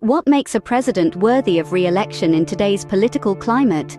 What makes a president worthy of re-election in today's political climate?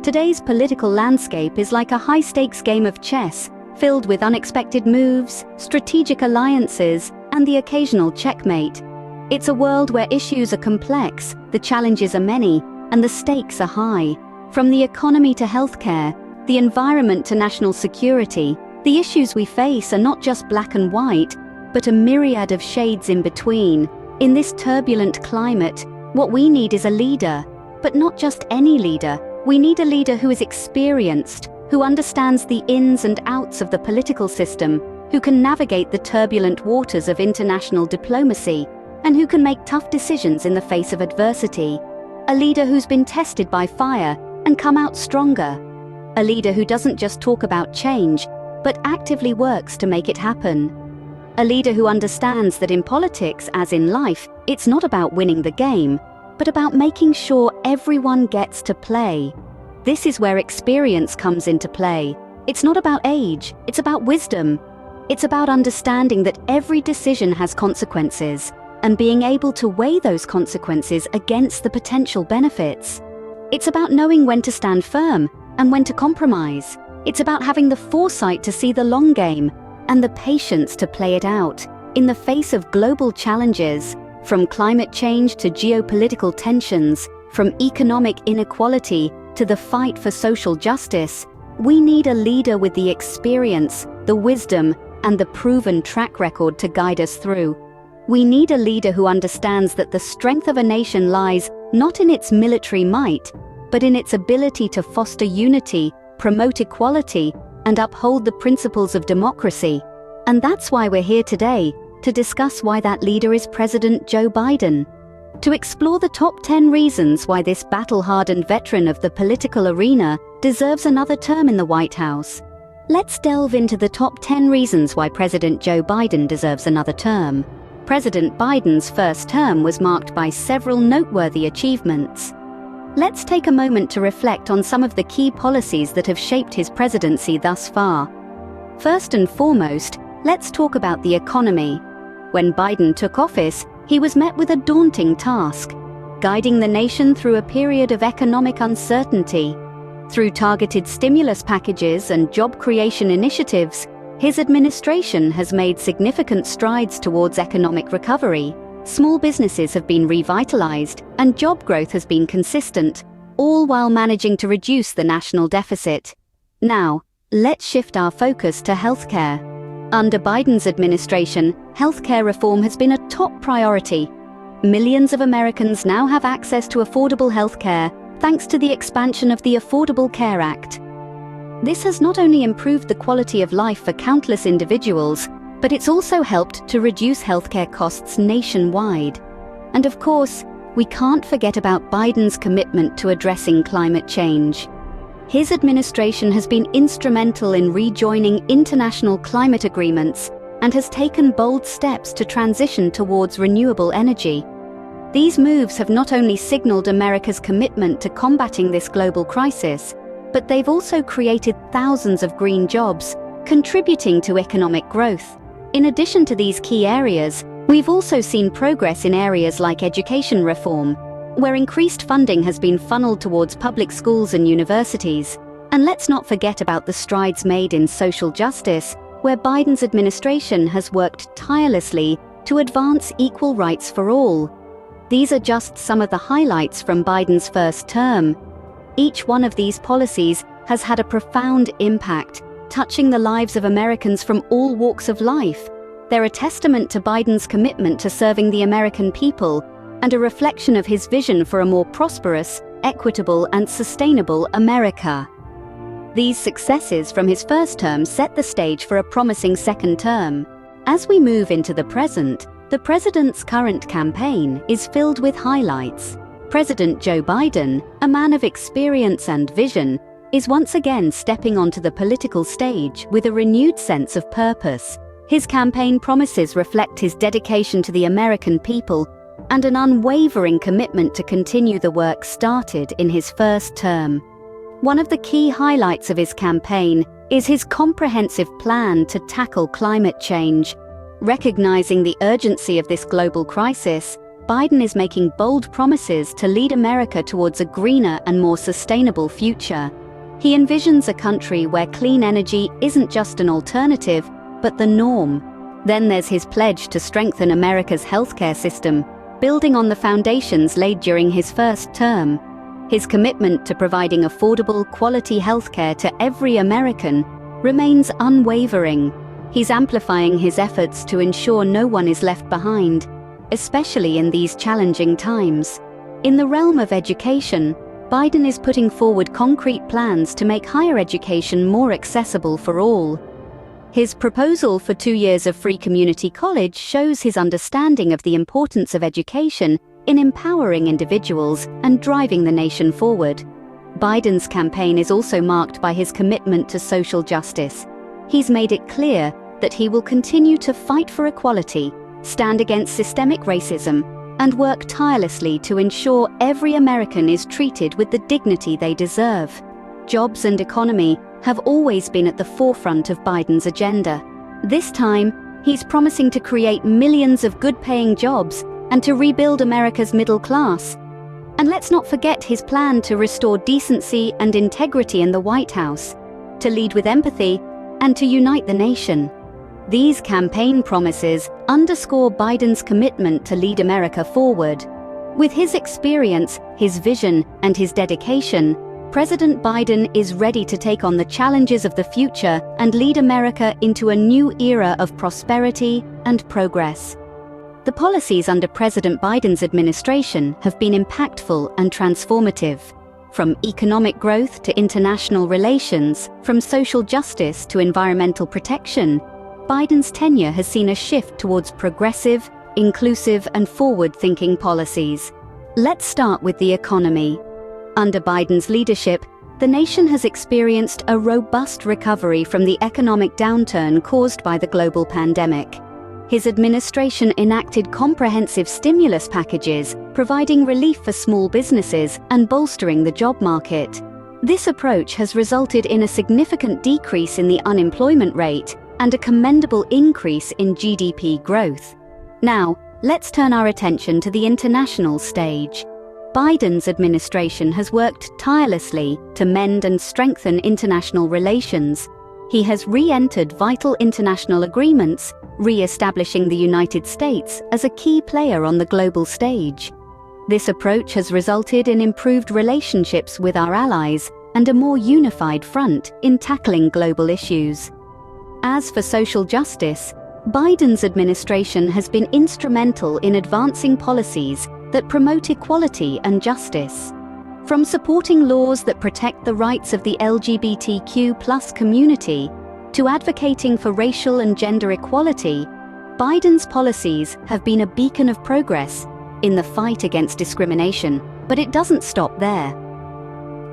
Today's political landscape is like a high-stakes game of chess, filled with unexpected moves, strategic alliances, and the occasional checkmate. It's a world where issues are complex, the challenges are many, and the stakes are high. From the economy to healthcare, the environment to national security, the issues we face are not just black and white, but a myriad of shades in between. In this turbulent climate, what we need is a leader, but not just any leader. We need a leader who is experienced, who understands the ins and outs of the political system, who can navigate the turbulent waters of international diplomacy, and who can make tough decisions in the face of adversity. A leader who's been tested by fire and come out stronger. A leader who doesn't just talk about change, but actively works to make it happen. A leader who understands that in politics, as in life, it's not about winning the game, but about making sure everyone gets to play. This is where experience comes into play. It's not about age, it's about wisdom. It's about understanding that every decision has consequences, and being able to weigh those consequences against the potential benefits. It's about knowing when to stand firm and when to compromise. It's about having the foresight to see the long game and the patience to play it out. In the face of global challenges, from climate change to geopolitical tensions, from economic inequality to the fight for social justice, we need a leader with the experience, the wisdom, and the proven track record to guide us through. We need a leader who understands that the strength of a nation lies not in its military might, but in its ability to foster unity, promote equality, and uphold the principles of democracy. And that's why we're here today, to discuss why that leader is President Joe Biden. To explore the top 10 reasons why this battle-hardened veteran of the political arena deserves another term in the White House. Let's delve into the top 10 reasons why President Joe Biden deserves another term. President Biden's first term was marked by several noteworthy achievements. Let's take a moment to reflect on some of the key policies that have shaped his presidency thus far. First and foremost, let's talk about the economy. When Biden took office, he was met with a daunting task, guiding the nation through a period of economic uncertainty. Through targeted stimulus packages and job creation initiatives, his administration has made significant strides towards economic recovery. Small businesses have been revitalized, and job growth has been consistent, all while managing to reduce the national deficit. Now, let's shift our focus to healthcare. Under Biden's administration, healthcare reform has been a top priority. Millions of Americans now have access to affordable healthcare thanks to the expansion of the Affordable Care Act. This has not only improved the quality of life for countless individuals, but it's also helped to reduce healthcare costs nationwide. And of course, we can't forget about Biden's commitment to addressing climate change. His administration has been instrumental in rejoining international climate agreements and has taken bold steps to transition towards renewable energy. These moves have not only signaled America's commitment to combating this global crisis, but they've also created thousands of green jobs, contributing to economic growth. In addition to these key areas, we've also seen progress in areas like education reform, where increased funding has been funneled towards public schools and universities. And let's not forget about the strides made in social justice, where Biden's administration has worked tirelessly to advance equal rights for all. These are just some of the highlights from Biden's first term. Each one of these policies has had a profound impact, touching the lives of Americans from all walks of life. They're a testament to Biden's commitment to serving the American people and a reflection of his vision for a more prosperous, equitable, and sustainable America. These successes from his first term set the stage for a promising second term. As we move into the present, the president's current campaign is filled with highlights. President Joe Biden, a man of experience and vision, is once again stepping onto the political stage with a renewed sense of purpose. His campaign promises reflect his dedication to the American people and an unwavering commitment to continue the work started in his first term. One of the key highlights of his campaign is his comprehensive plan to tackle climate change. Recognizing the urgency of this global crisis, Biden is making bold promises to lead America towards a greener and more sustainable future. He envisions a country where clean energy isn't just an alternative, but the norm. Then there's his pledge to strengthen America's healthcare system, building on the foundations laid during his first term. His commitment to providing affordable, quality healthcare to every American remains unwavering. He's amplifying his efforts to ensure no one is left behind, especially in these challenging times. In the realm of education, Biden is putting forward concrete plans to make higher education more accessible for all. His proposal for 2 years of free community college shows his understanding of the importance of education in empowering individuals and driving the nation forward. Biden's campaign is also marked by his commitment to social justice. He's made it clear that he will continue to fight for equality, stand against systemic racism, and work tirelessly to ensure every American is treated with the dignity they deserve. Jobs and economy have always been at the forefront of Biden's agenda. This time, he's promising to create millions of good-paying jobs and to rebuild America's middle class. And let's not forget his plan to restore decency and integrity in the White House, to lead with empathy, and to unite the nation. These campaign promises underscore Biden's commitment to lead America forward. With his experience, his vision, and his dedication, President Biden is ready to take on the challenges of the future and lead America into a new era of prosperity and progress. The policies under President Biden's administration have been impactful and transformative. From economic growth to international relations, from social justice to environmental protection, Biden's tenure has seen a shift towards progressive, inclusive, and forward-thinking policies. Let's start with the economy. Under Biden's leadership, the nation has experienced a robust recovery from the economic downturn caused by the global pandemic. His administration enacted comprehensive stimulus packages, providing relief for small businesses and bolstering the job market. This approach has resulted in a significant decrease in the unemployment rate and a commendable increase in GDP growth. Now, let's turn our attention to the international stage. Biden's administration has worked tirelessly to mend and strengthen international relations. He has re-entered vital international agreements, re-establishing the United States as a key player on the global stage. This approach has resulted in improved relationships with our allies and a more unified front in tackling global issues. As for social justice, Biden's administration has been instrumental in advancing policies that promote equality and justice. From supporting laws that protect the rights of the LGBTQ+ community to advocating for racial and gender equality, Biden's policies have been a beacon of progress in the fight against discrimination, but it doesn't stop there.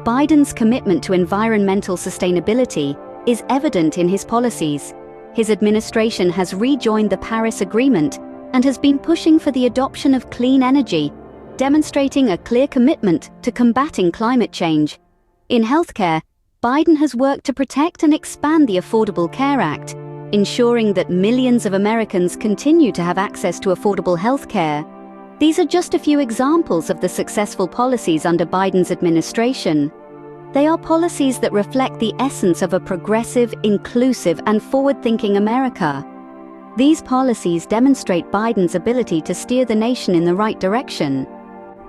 Biden's commitment to environmental sustainability is evident in his policies. His administration has rejoined the Paris Agreement and has been pushing for the adoption of clean energy, demonstrating a clear commitment to combating climate change. In healthcare, Biden has worked to protect and expand the Affordable Care Act, ensuring that millions of Americans continue to have access to affordable healthcare. These are just a few examples of the successful policies under Biden's administration. They are policies that reflect the essence of a progressive, inclusive, and forward-thinking America. These policies demonstrate Biden's ability to steer the nation in the right direction.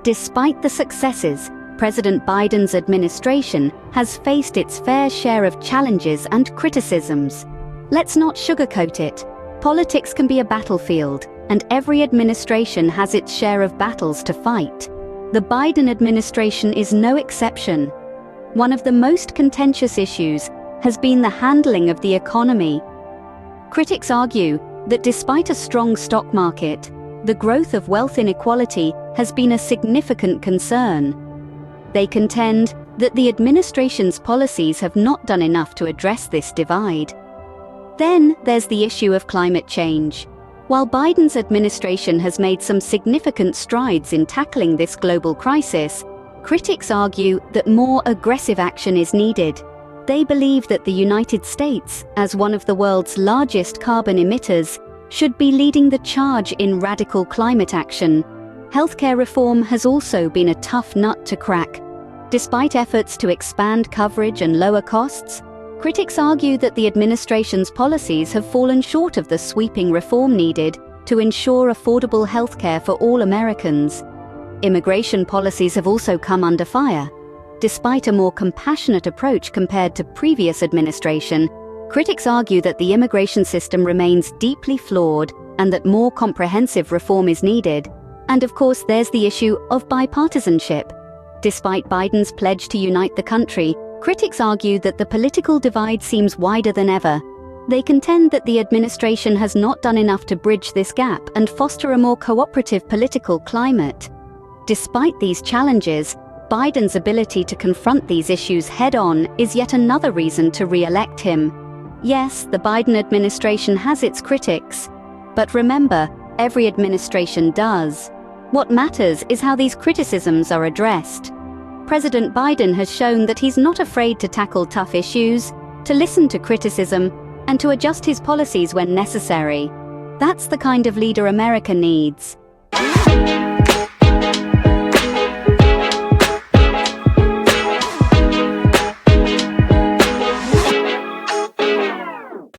Despite the successes, President Biden's administration has faced its fair share of challenges and criticisms. Let's not sugarcoat it. Politics can be a battlefield, and every administration has its share of battles to fight. The Biden administration is no exception. One of the most contentious issues has been the handling of the economy. Critics argue that despite a strong stock market, the growth of wealth inequality has been a significant concern. They contend that the administration's policies have not done enough to address this divide. Then there's the issue of climate change. While Biden's administration has made some significant strides in tackling this global crisis, critics argue that more aggressive action is needed. They believe that the United States, as one of the world's largest carbon emitters, should be leading the charge in radical climate action. Healthcare reform has also been a tough nut to crack. Despite efforts to expand coverage and lower costs, critics argue that the administration's policies have fallen short of the sweeping reform needed to ensure affordable healthcare for all Americans. Immigration policies have also come under fire. Despite a more compassionate approach compared to previous administration, critics argue that the immigration system remains deeply flawed and that more comprehensive reform is needed. And of course, there's the issue of bipartisanship. Despite Biden's pledge to unite the country, critics argue that the political divide seems wider than ever. They contend that the administration has not done enough to bridge this gap and foster a more cooperative political climate. Despite these challenges, Biden's ability to confront these issues head-on is yet another reason to re-elect him. Yes, the Biden administration has its critics, but remember, every administration does. What matters is how these criticisms are addressed. President Biden has shown that he's not afraid to tackle tough issues, to listen to criticism, and to adjust his policies when necessary. That's the kind of leader America needs.